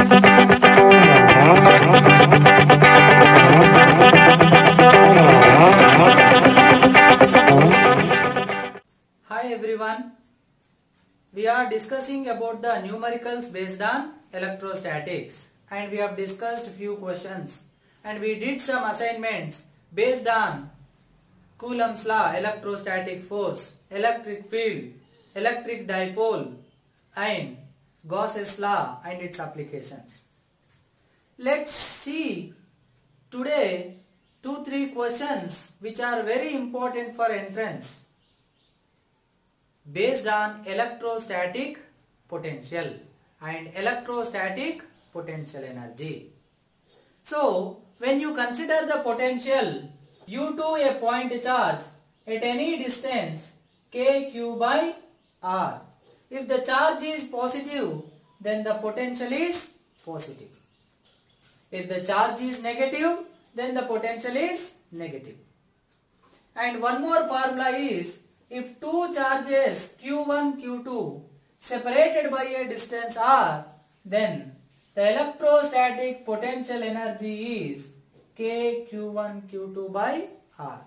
Hi everyone, we are discussing about the numericals based on electrostatics, and we have discussed few questions and we did some assignments based on Coulomb's law, electrostatic force, electric field, electric dipole and Gauss's law and its applications. Let's see today 2-3 questions which are very important for entrance based on electrostatic potential and electrostatic potential energy. So, when you consider the potential due to a point charge at any distance kq by r, if the charge is positive, then the potential is positive. If the charge is negative, then the potential is negative. And one more formula is, if two charges q1, q2 separated by a distance r, then the electrostatic potential energy is k q1, q2 by r.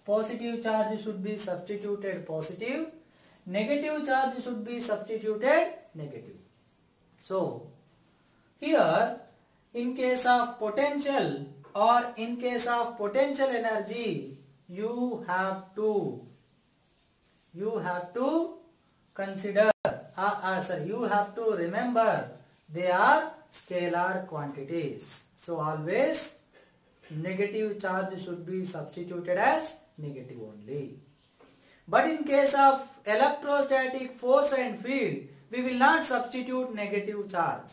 Positive charge should be substituted positive, negative charge should be substituted negative. So, here in case of potential or in case of potential energy, you have to consider, you have to remember they are scalar quantities. So always negative charge should be substituted as negative only. But in case of electrostatic force and field, we will not substitute negative charge.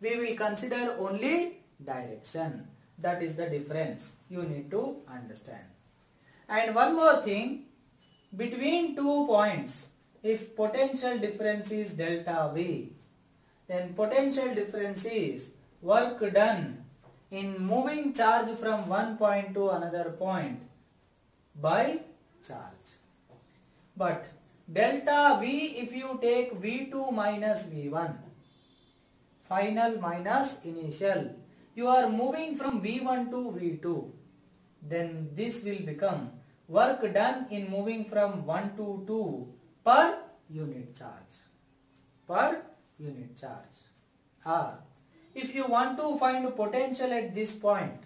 We will consider only direction. That is the difference you need to understand. And one more thing, between 2 points, if potential difference is delta V, then potential difference is work done in moving charge from one point to another point by charge. But delta V, if you take V2 minus V1, final minus initial, you are moving from V1 to V2, then this will become work done in moving from 1 to 2 per unit charge. Per unit charge. Or if you want to find potential at this point,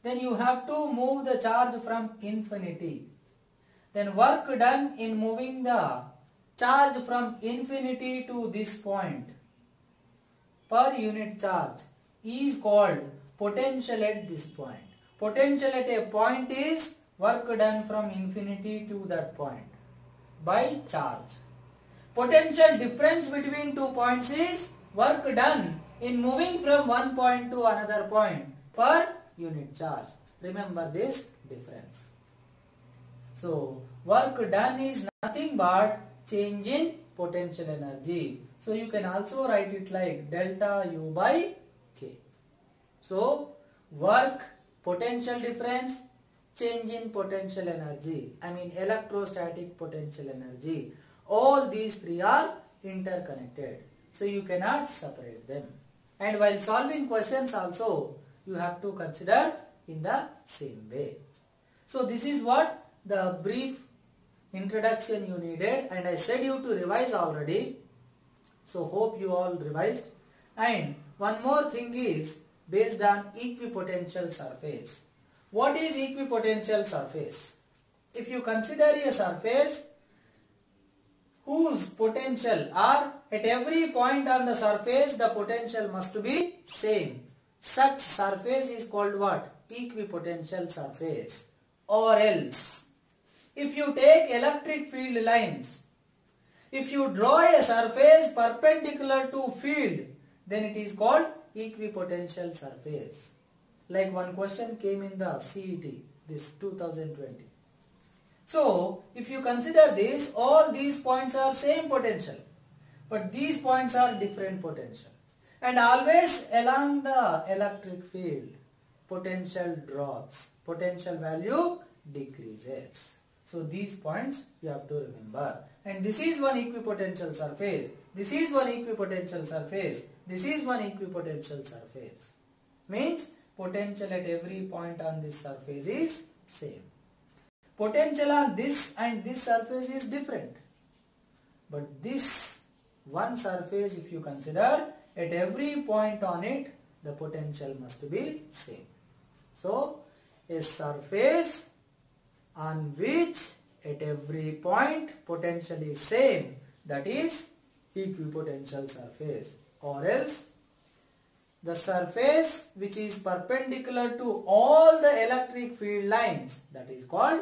then you have to move the charge from infinity. Then work done in moving the charge from infinity to this point per unit charge is called potential at this point. Potential at a point is work done from infinity to that point by charge. Potential difference between 2 points is work done in moving from one point to another point per unit charge. Remember this difference. So, work done is nothing but change in potential energy. So, you can also write it like delta U by K. So, work, potential difference, change in potential energy, electrostatic potential energy. All these three are interconnected. So, you cannot separate them. And while solving questions also, you have to consider in the same way. So, this is what the brief introduction you needed, and I said you to revise already. So, hope you all revised. And one more thing is based on equipotential surface. What is equipotential surface? If you consider a surface whose potential, or at every point on the surface the potential must be same, such surface is called what? Equipotential surface. Or else, if you take electric field lines, if you draw a surface perpendicular to field, then it is called equipotential surface. Like one question came in the CET, this 2020. So, if you consider this, all these points are same potential, but these points are different potential. And always along the electric field, potential drops, potential value decreases. So, these points you have to remember. And this is one equipotential surface, this is one equipotential surface, This is one equipotential surface. Means potential at every point on this surface is same. Potential on this and this surface is different. But this one surface, if you consider, at every point on it, the potential must be same. So, a surface on which at every point potential is same, that is equipotential surface. Or else the surface which is perpendicular to all the electric field lines, that is called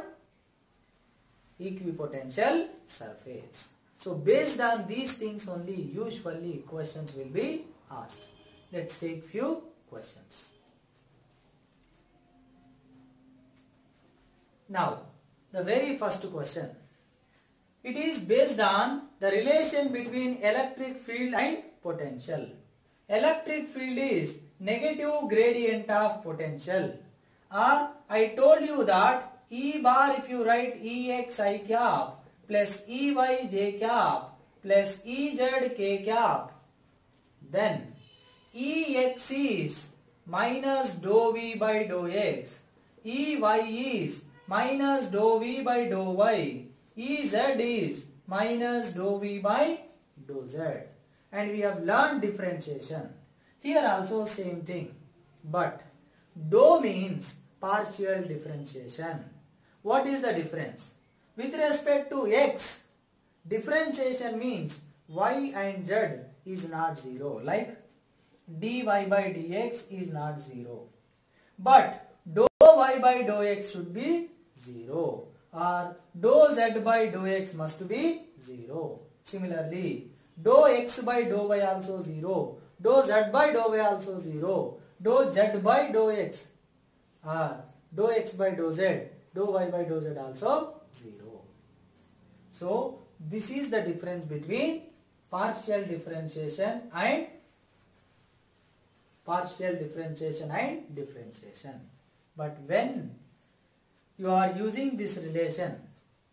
equipotential surface. So based on these things only usually questions will be asked. Let's take few questions. Now the very first question. It is based on the relation between electric field and potential. Electric field is negative gradient of potential. Or I told you that E bar, if you write Ex I cap plus Ey j cap plus Ez k cap, then Ex is minus dou v by dou x, Ey is minus dou v by dou y, Ez is minus dou v by dou z. And we have learned differentiation. Here also same thing. But dou means partial differentiation. What is the difference? With respect to x, differentiation means y and z is not 0. Like dy by dx is not 0. But dou y by dou x should be 0. Or dou z by dou x must be 0. Similarly, dou x by dou y also 0. Dou z by dou y also 0. Dou z by dou x or dou x by dou z, dou y by dou z also 0. So this is the difference between partial differentiation and differentiation. But when you are using this relation,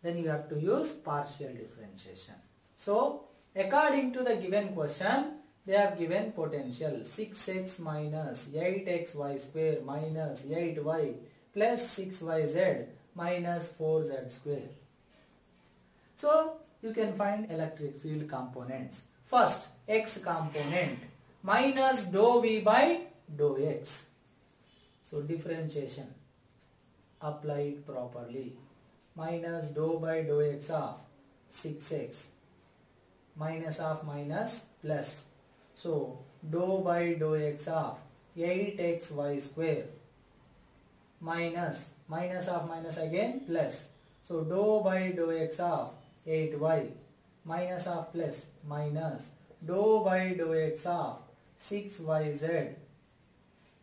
then you have to use partial differentiation. So according to the given question, they have given potential 6x minus 8xy square minus 8y plus 6yz minus 4z square. So you can find electric field components. First, x component minus dou v by dou x. So differentiation applied properly. Minus dou by dou x of 6x minus of minus plus. So dou by dou x of 8xy square minus of minus again plus. So dou by dou x of 8y minus of plus minus dou by dou x of 6yz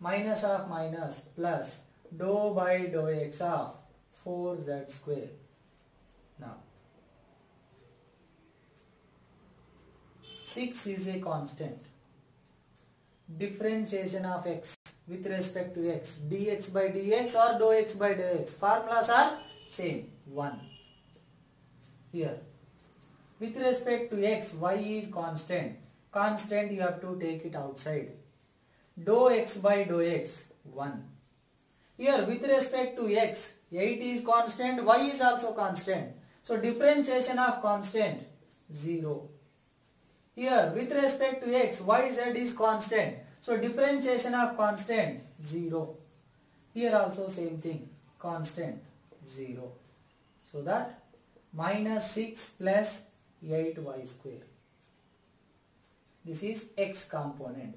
minus of minus plus dou by dou x of 4z square. Now 6 is a constant. Differentiation of x with respect to x, dx by dx or dou x by dou x, formulas are same, 1. Here with respect to x, y is constant. Constant you have to take it outside. Dou x by dou x, 1. Here with respect to x, 8 is constant, y is also constant. So differentiation of constant, 0. Here with respect to x, y, z is constant. So differentiation of constant, 0. Here also same thing, constant, 0. So that minus 6 plus 8y square. This is x component.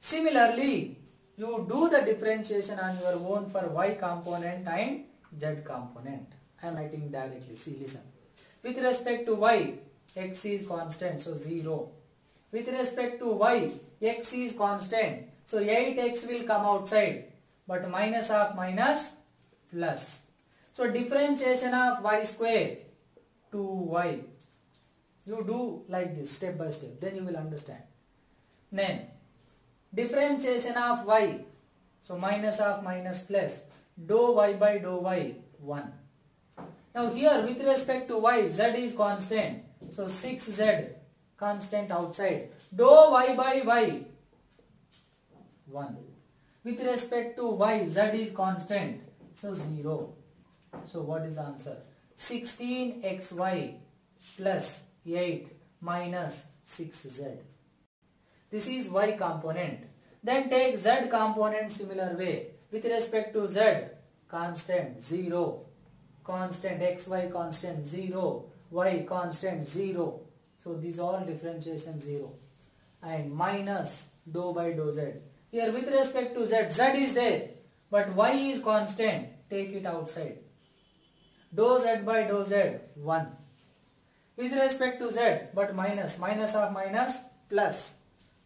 Similarly, you do the differentiation on your own for y component and z component. I am writing directly. See, listen. With respect to y, x is constant, so 0. With respect to y, x is constant, so 8x will come outside, but minus of minus plus. So differentiation of y square, 2y. You do like this step by step, then you will understand. Then differentiation of y, so minus of minus plus, dou y by dou y, 1. Now here with respect to y, z is constant, so 6z constant outside. Dou y by y 1. With respect to y, z is constant, so 0. So what is the answer? 16xy plus 8 minus 6z. This is y component. Then take z component similar way. With respect to z, constant 0. Constant xy constant 0. Y constant 0. So these all differentiation 0. And minus dou by dou z. Here with respect to z, z is there. But y is constant. Take it outside. Dou z by dou z 1. With respect to z, but minus. Minus of minus plus.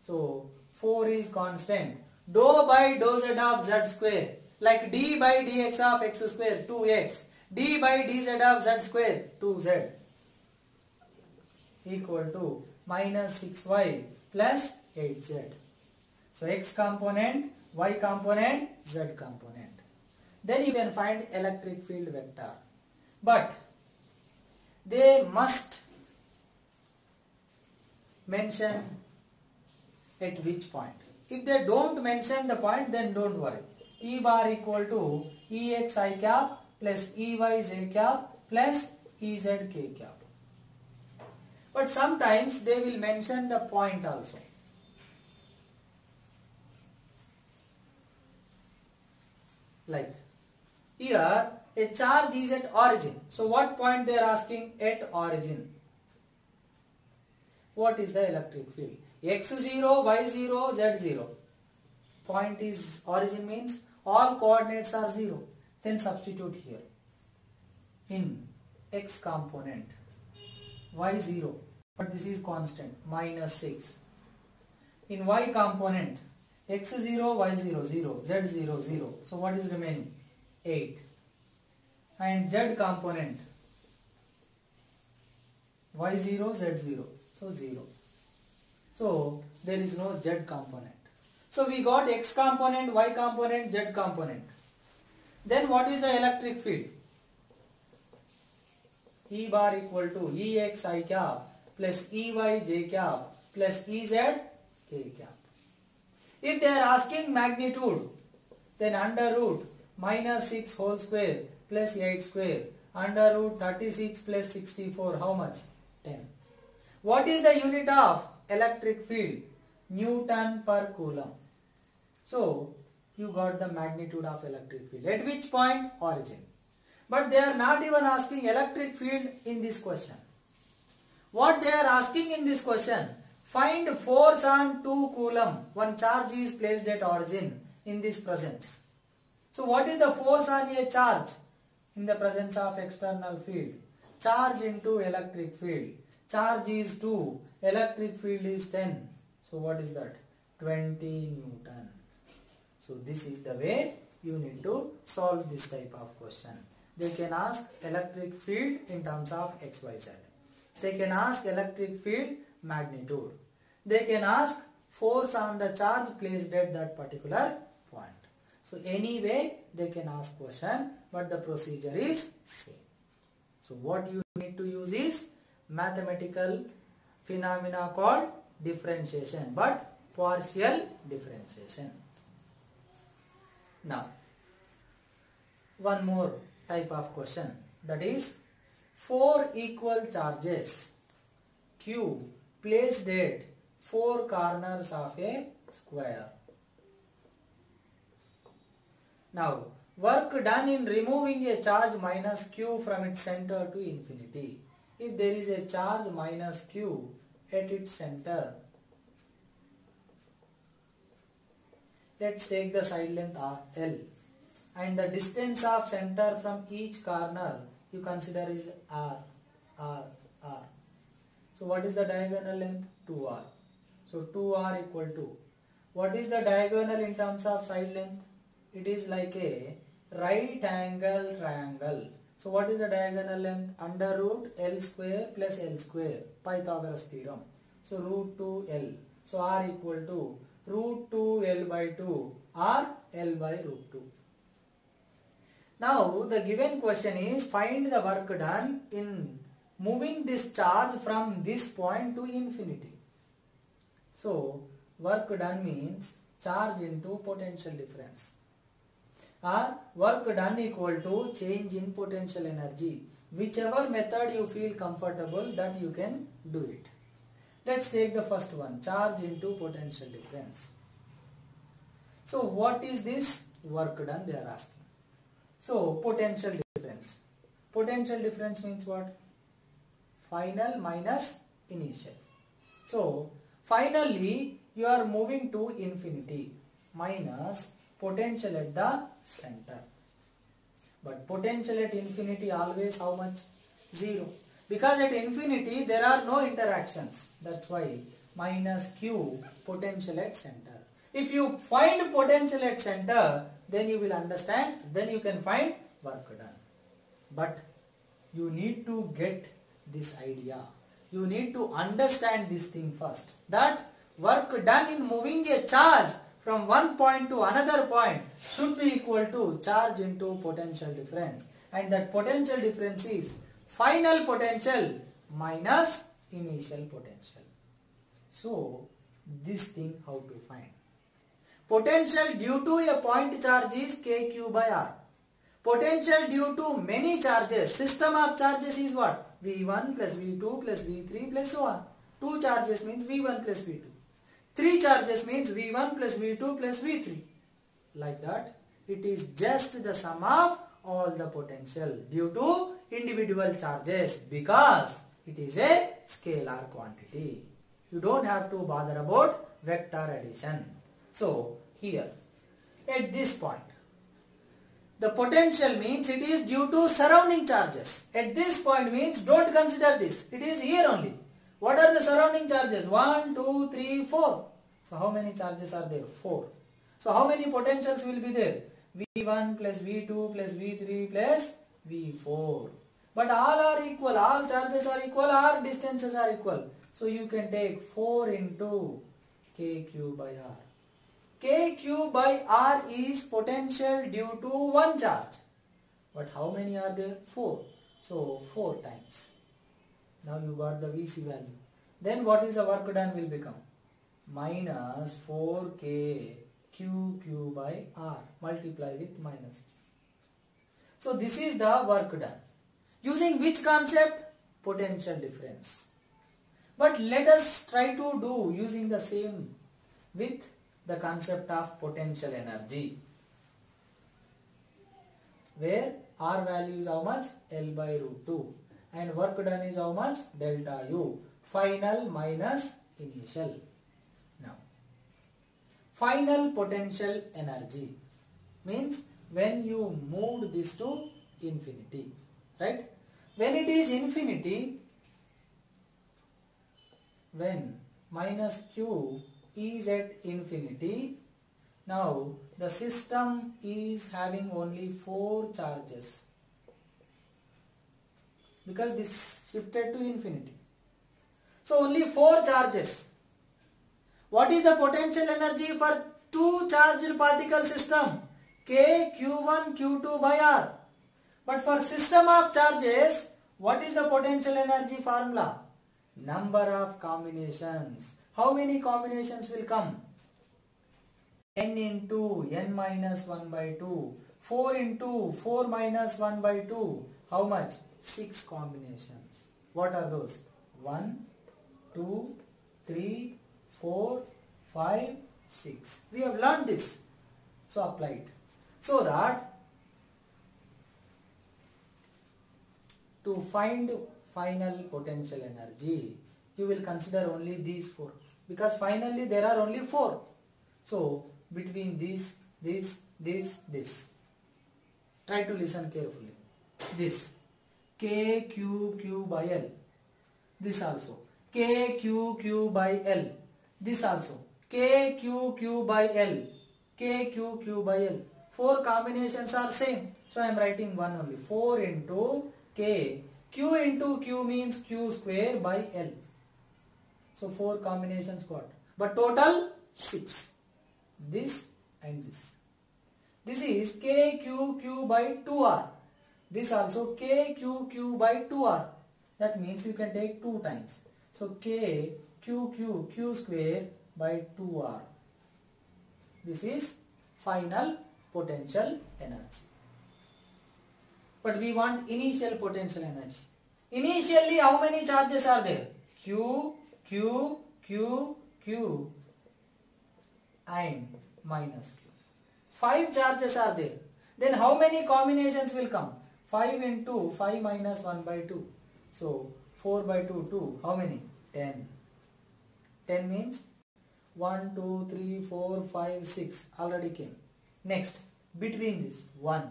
So 4 is constant. Dou by dou z of z square. Like d by dx of x square 2x. D by dz of z square 2z. Equal to minus 6y plus 8z. So x component, y component, z component. Then you can find electric field vector. But they must mention at which point. If they don't mention the point, then don't worry. E bar equal to Ex I cap plus Ey j cap plus Ez k cap. But sometimes they will mention the point also. Like here a charge is at origin. So what point they are asking? At origin. What is the electric field? x0, y0, z0. Point is origin means all coordinates are 0. Then substitute here. In x component y0, but this is constant, minus 6. In y component x0, y0, 0, z0, 0. So what is remaining? 8. And z component y0, z0. So 0. So there is no z component. So we got x component, y component, z component. Then what is the electric field? E bar equal to Ex I cap plus Ey j cap plus Ez k cap. If they are asking magnitude, then under root minus 6 whole square plus 8 square. Under root 36 plus 64, how much? 10. What is the unit of electric field? Newton per coulomb. So you got the magnitude of electric field. At which point? Origin. But they are not even asking electric field in this question. What they are asking in this question? Find force on 2 coulomb. One charge is placed at origin in this presence. So what is the force on a charge? In the presence of external field. Charge into electric field. Charge is 2. Electric field is 10. So what is that? 20 Newton. So this is the way you need to solve this type of question. They can ask electric field in terms of x, y, z. They can ask electric field magnitude. They can ask force on the charge placed at that particular point. So anyway they can ask question, but the procedure is same. So what you need to use is mathematical phenomena called differentiation, but partial differentiation. Now one more type of question, that is 4 equal charges Q placed at 4 corners of a square. Now work done in removing a charge minus Q from its center to infinity. If there is a charge minus Q at its center, let's take the side length L, and the distance of center from each corner you consider is R. So what is the diagonal length? 2R. So 2R equal to, what is the diagonal in terms of side length? It is like a right angle triangle. So what is the diagonal length? Under root L square plus L square, Pythagoras theorem. So root 2L. So R equal to root 2L by 2 or L by root 2. Now the given question is find the work done in moving this charge from this point to infinity. So work done means charge into potential difference, or work done equal to change in potential energy. Whichever method you feel comfortable, that you can do it. Let's take the first one, charge into potential difference. So what is this work done, they are asking. So potential difference. Potential difference means what? Final minus initial. So finally you are moving to infinity minus potential at the center. But potential at infinity always how much? 0. Because at infinity there are no interactions. That's why minus Q potential at center. If you find potential at center, then you will understand, then you can find work done. But you need to get this idea. You need to understand this thing first. That work done in moving a charge from one point to another point should be equal to charge into potential difference. And that potential difference is final potential minus initial potential. So this thing how to find. Potential due to a point charge is kq by r. Potential due to many charges, system of charges is what? V1 plus V2 plus V3 plus so on. 2 charges means V1 plus V2. 3 charges means V1 plus V2 plus V3. Like that, it is just the sum of all the potential due to individual charges, because it is a scalar quantity. You don't have to bother about vector addition. So here, at this point, the potential means it is due to surrounding charges. At this point means don't consider this. It is here only. What are the surrounding charges? 1, 2, 3, 4. So how many charges are there? 4. So how many potentials will be there? V1 plus V2 plus V3 plus V4. But all are equal. All charges are equal. All distances are equal. So you can take 4 into kq by r. kq by r is potential due to one charge. But how many are there? 4. So 4 times. Now you got the Vc value. Then what is the work done will become? Minus 4k q by r. Multiply with minus q. So this is the work done. Using which concept? Potential difference. But let us try to do using the same with the concept of potential energy, where R value is how much? L by root 2, and work done is how much? Delta U, final minus initial. Now, final potential energy means when you moved this to infinity, right? When it is infinity, when minus Q is at infinity, now the system is having only 4 charges, because this shifted to infinity. So only 4 charges. What is the potential energy for 2 charged particle system? K q1 q2 by r. But for system of charges, what is the potential energy formula? Number of combinations. How many combinations will come? N into n minus 1 by 2. 4 into 4 minus 1 by 2. How much? 6 combinations. What are those? 1, 2, 3, 4, 5, 6. We have learned this. So apply it. So that to find final potential energy, you will consider only these 4. Because finally there are only 4. So between this. Try to listen carefully. This KQQ by L. This also KQQ by L. This also KQQ by L. KQQ by L. 4 combinations are same. So I am writing 1 only. 4 into K. Q into Q means Q square by L. So 4 combinations got. But total 6. This and this. This is KQQ by 2R. This also KQQ by 2R. That means you can take 2 times. So K Q square by 2R. This is final potential energy. But we want initial potential energy. Initially, how many charges are there? Q and minus Q. 5 charges are there. Then how many combinations will come? 5 into 5 minus 1 by 2. So 4 by 2, 2. How many? 10. 10 means 1, 2, 3, 4, 5, 6 already came. Next, between this 1,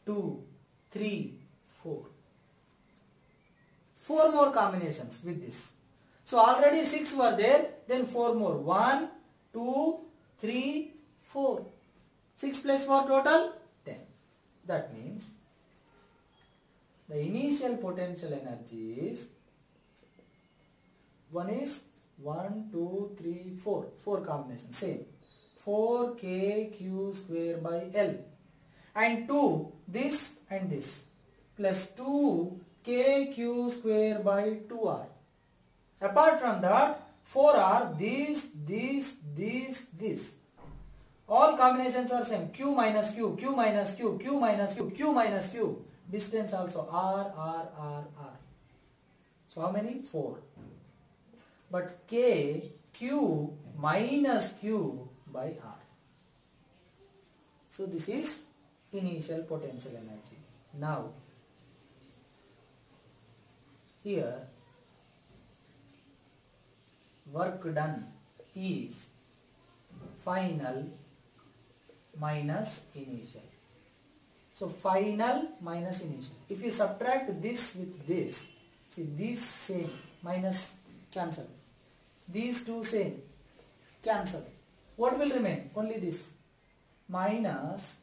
2, 3, 4. 4 more combinations with this. So already 6 were there, then 4 more. 1, 2, 3, 4. 6 plus 4 total 10. That means the initial potential energy is 1, 2, 3, 4. 4 combinations. Same. 4kq square by L. And 2, this and this. Plus 2kq square by 2R. Apart from that, 4 are this. All combinations are same. Q minus Q, Q minus Q, Q minus Q, Q minus Q. Distance also R. So how many? 4. But K, Q minus Q by R. So this is initial potential energy. Now, here work done is final minus initial. So final minus initial. If you subtract this with this, see these same minus cancel. These two same cancel. What will remain? Only this. Minus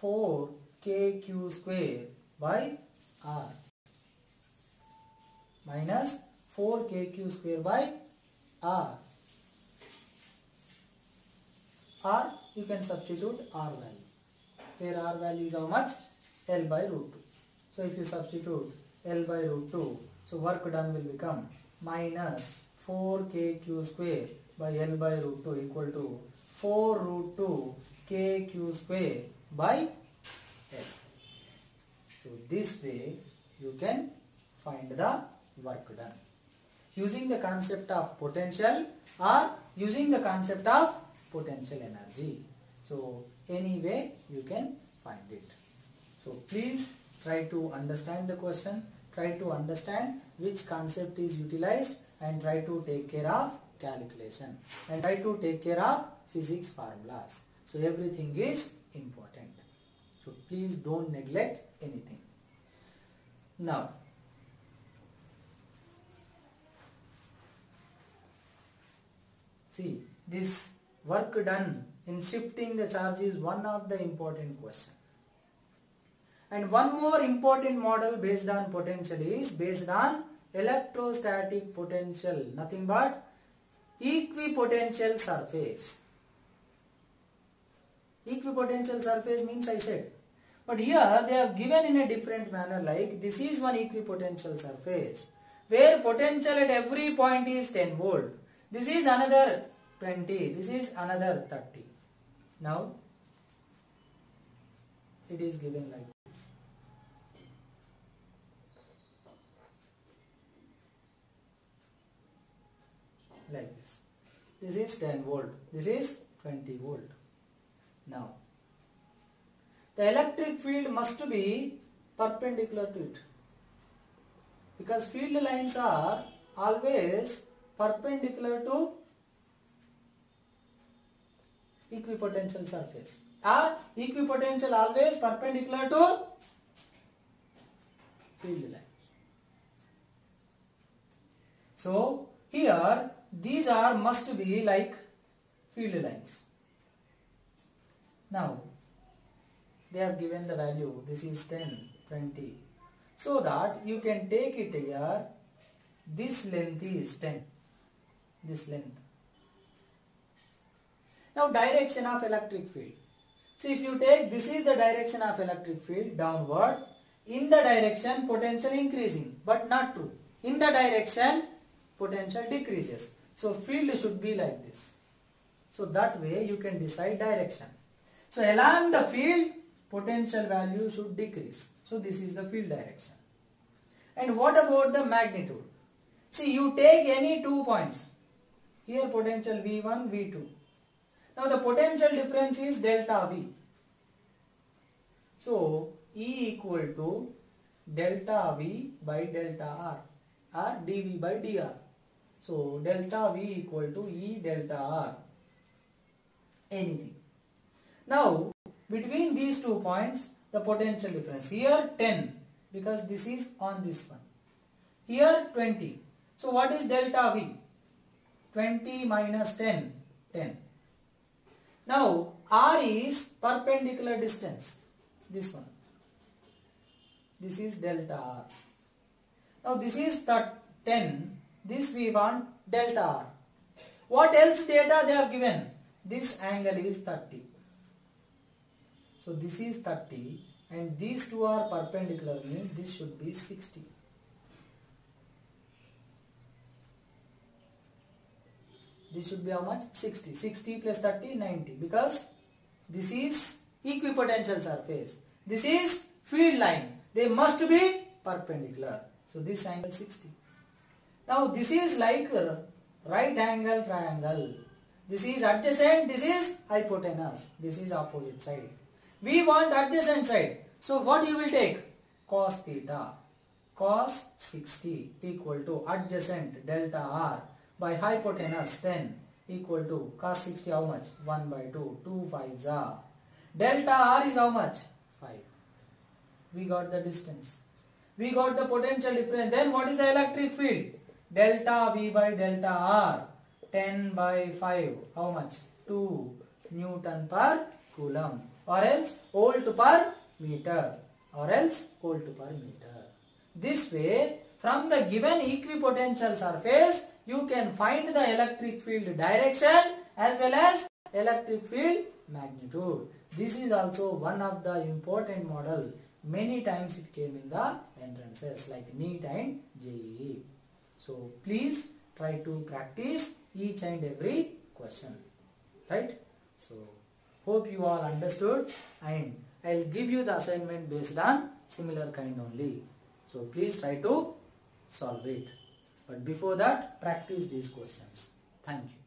4kq square by R. Minus 4kq square by R. R, you can substitute R value. Here R value is how much? L by root 2. So if you substitute L by root 2, so work done will become minus 4kq square by L by root 2 equal to 4 root 2 kq square by L. So this way you can find the work done using the concept of potential or using the concept of potential energy. So anyway you can find it. So please try to understand the question, try to understand which concept is utilized and try to take care of calculation and try to take care of physics formulas. So everything is important. So please don't neglect anything. Now, see, this work done in shifting the charge is one of the important questions. And one more important model based on potential is based on electrostatic potential, nothing but equipotential surface. Equipotential surface means I said. But here they have given in a different manner, like this is one equipotential surface where potential at every point is 10 volt. This is another 20, this is another 30. Now it is given like this. Like this. This is 10 volt, this is 20 volt. Now, the electric field must be perpendicular to it because field lines are always perpendicular to equipotential surface. Are equipotential always perpendicular to field line? So here these are must be like field lines. Now they have given the value, this is 10, 20, so that you can take it here, this length is 10, this length. Now direction of electric field. See, if you take, this is the direction of electric field downward, in the direction potential increasing, but not true. In the direction potential decreases. So field should be like this. So that way you can decide direction. So along the field potential value should decrease. So this is the field direction. And what about the magnitude? See, you take any 2 points. Here potential V1, V2. Now the potential difference is delta V. So E equal to delta V by delta R, or dV by dr. So delta V equal to E delta R. Anything. Now between these 2 points, the potential difference. Here 10, because this is on this one. Here 20. So what is delta V? 20 minus 10, 10. Now R is perpendicular distance. This one. This is delta R. Now this is 10. This we want delta R. What else data they have given? This angle is 30. So this is 30 and these two are perpendicular, means this should be 60. This should be how much? 60. 60 plus 30, 90. Because this is equipotential surface. This is field line. They must be perpendicular. So this angle 60. Now this is like right angle triangle. This is adjacent, this is hypotenuse. This is opposite side. We want adjacent side. So what you will take? Cos theta. Cos 60 equal to adjacent delta R by hypotenuse 10 equal to cos 60 how much? 1 by 2. 2 5s are. Delta R is how much? 5. We got the distance. We got the potential difference. Then what is the electric field? Delta V by delta R. 10 by 5. How much? 2 Newton per Coulomb. Or else volt per meter. Or else volt per meter. This way, from the given equipotential surface, you can find the electric field direction as well as electric field magnitude. This is also one of the important model. Many times it came in the entrances like NEET and JEE. So please try to practice each and every question. Right? So hope you all understood, and I will give you the assignment based on similar kind only. So please try to solve it. But before that, practice these questions. Thank you.